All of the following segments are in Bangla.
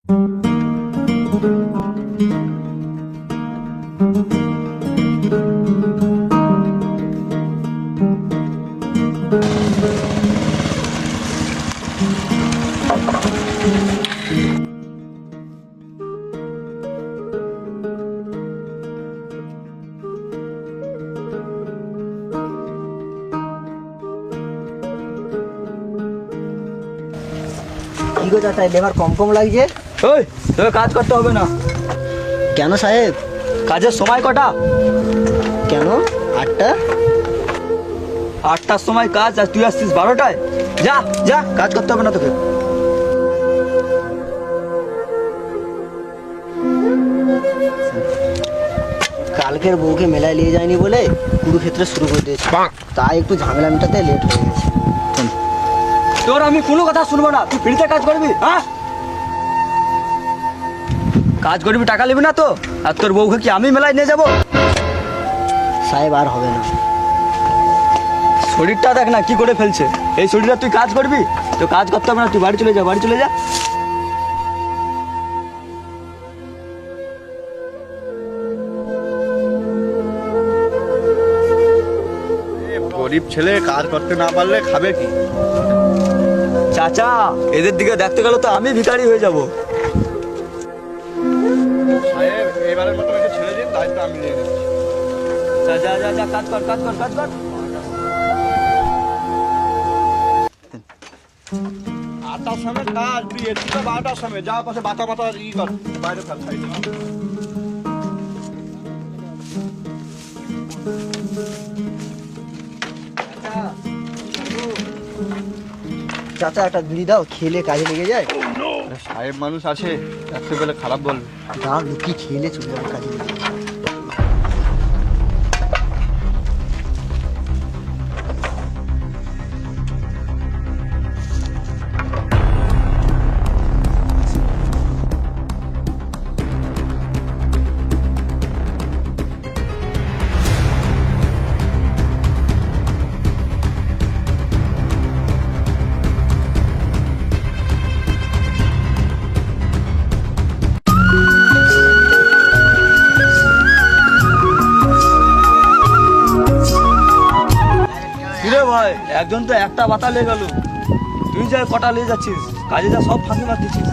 কি গো চাচা, লেবার কম কম লাগছে। ওই তোকে কাজ করতে হবে না। কেন সাহেব? কাজের সময় কটা? কেন 8টা? 8টার সময় কাজ, আর তুই আসছিস 12টায়? যা যা, কাজ করতে হবে না তোকে। কালকের বউকে মেলায় নিয়ে যায়নি বলে কুরুক্ষেত্রে শুরু করে দিয়েছে, তাই একটু ঝামেলা মেটাতে লেট হয়ে গেছে। তোর আমি কোনো কথা শুনবো না, তুই ফ্রিতে কাজ করবি। হ্যাঁ, কাজ করবি, টাকা নিবি না তো? আর তোর বউকে কি আমি মেলায় নিয়ে যাবো? সাহেব আর হবে না। শরীরটা দেখ না কি করে ফেলছে। এই শরীরটা তুই কাজ করবি? তো কাজ করতে হবে না, তুই বাড়ি চলে যা, বাড়ি চলে যা। গরিব ছেলে কাজ করতে না পারলে খাবে কি? চাচা, এদের দিকে দেখতে গেলে তো আমি ভিখারি হয়ে যাব। সাহেব এবারের মতো একে ছেড়ে দিন, দায়িত্ব আমি নিয়ে নিচ্ছি। যা যা যা যা, কাজ কর কাজ কর কাজ কর। 8টার সময় কাজ, তুই এসছিস 12টার সময়। যা পাশে বাতা বাতা ই কর, বাইরে ফেল সাইডে। চাচা একটা বিড়ি দাও, খেলে কাজে লেগে যায়। সাহেব মানুষ আছে, একটু বেলা খারাপ বলবে। দাও, লুকি খেলে চলে যাবে, কাজে লেগে যায়। কিরে ভাই, একজন তো একটা বাতা লেগে গেল, তুই যা কটা নিয়ে যাচ্ছিস, কাজে যা সব ফাঁকি মার দিচ্ছিস।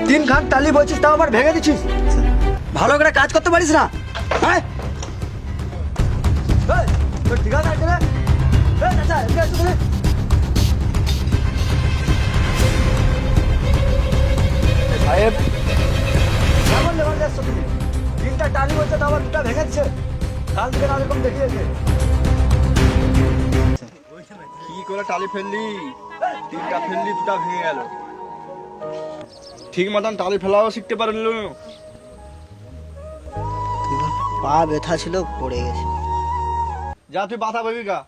তিন খান টালি বলছিস, তাও আবার ভেঙে দিচ্ছিস। ভালো করে কাজ করতে পারিস না? হ্যাঁ, তোর ঠিকানা আছে রে? চাচা এদিকে আসো তুমি। সাহেব কেমন লেবার যাচ্ছ তুমি? 3টা টালি বলছে, তাও আবার 2টা ভেঙে দিচ্ছে। কাল থেকে না এরকম দেখিয়েছে। কি করে টালি ফেললি? 3টা ফেললি, 2টা ভেঙে গেল। ঠিক মতন টালি ফেলাও শিখতে পারল। পা ব্যথা ছিল, পড়ে গেছে। যা তুই বাতা পাবি গা।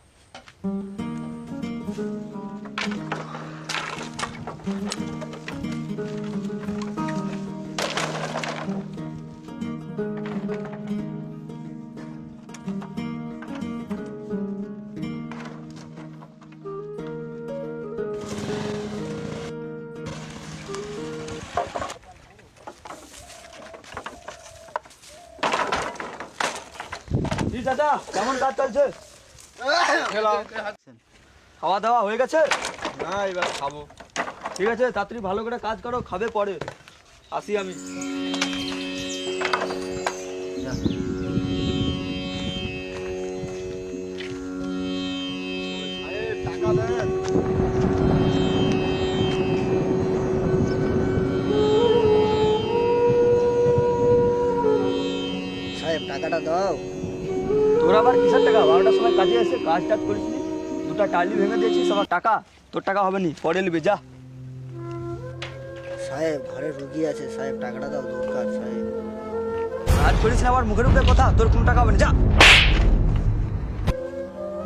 চাচা কেমন কাজ চলছে? খাওয়া দাওয়া হয়ে গেছে? না, এবার খাবো। ঠিক আছে, তাড়াতাড়ি ভালো করে কাজ করো, খাবে পরে। আসি আমি। টাকা দেন। সাহেব টাকাটা দাও। তোর আবার কিসের টাকা? 12টার সময় কাজে এসে কাজ টাজ করিস নি, 2টা টালি ভেঙে দিয়েছিস, আবার টাকা? তোর টাকা হবে নি, পরে নিবি, যা। সাহেব ঘরে রুগী আছে সাহেব, টাকাটা দাও দরকার সাহেব। কাজ করিস না আবার মুখের উপরে কথা, তোর কোনো টাকা হবে না, যা।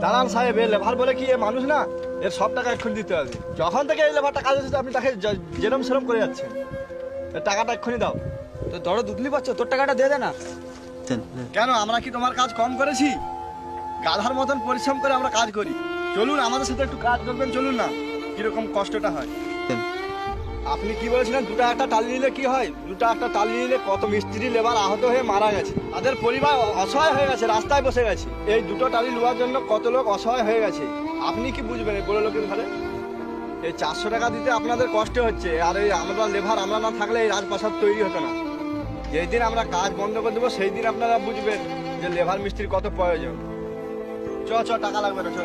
দাঁড়ান সাহেব, এ লেবার বলে কি এ মানুষ না? এর সব টাকা এক্ষুনি দিতে হবে। যখন থেকে এই লেবারটা কাজ হচ্ছে আপনি তাকে যেরম সেরম করে যাচ্ছেন। এর টাকাটা এক্ষুনি দাও। তো দরদ দুধলি পাচ্ছ, তোর টাকাটা দিয়ে দে না। কেন আমরা কি তোমার কাজ কম করেছি? গাধার মতন পরিশ্রম করে আমরা কাজ করি। চলুন আমাদের সাথে একটু কাজ করবেন, চলুন না, কিরকম কষ্টটা হয়। আপনি কি বলেছিলেন, দুটো একটা টালি নিলে কি হয়? দুটো একটা টালি নিলে কত মিস্ত্রি লেবার আহত হয়ে মারা গেছে, তাদের পরিবার অসহায় হয়ে গেছে, রাস্তায় বসে গেছে। এই দুটো টালি নেওয়ার জন্য কত লোক অসহায় হয়ে গেছে। আপনি কি বুঝবেন এই বড় লোকের ঘরে? এই 400 টাকা দিতে আপনাদের কষ্ট হচ্ছে, আর এই আমরা লেবার আমরা না থাকলে এই রাজপ্রাসাদ তৈরি হতো না। যেই দিন আমরা কাজ বন্ধ করে দেবো সেই দিন আপনারা বুঝবেন যে লেবার মিস্ত্রির কত প্রয়োজন। চ টাকা লাগবে না, চ।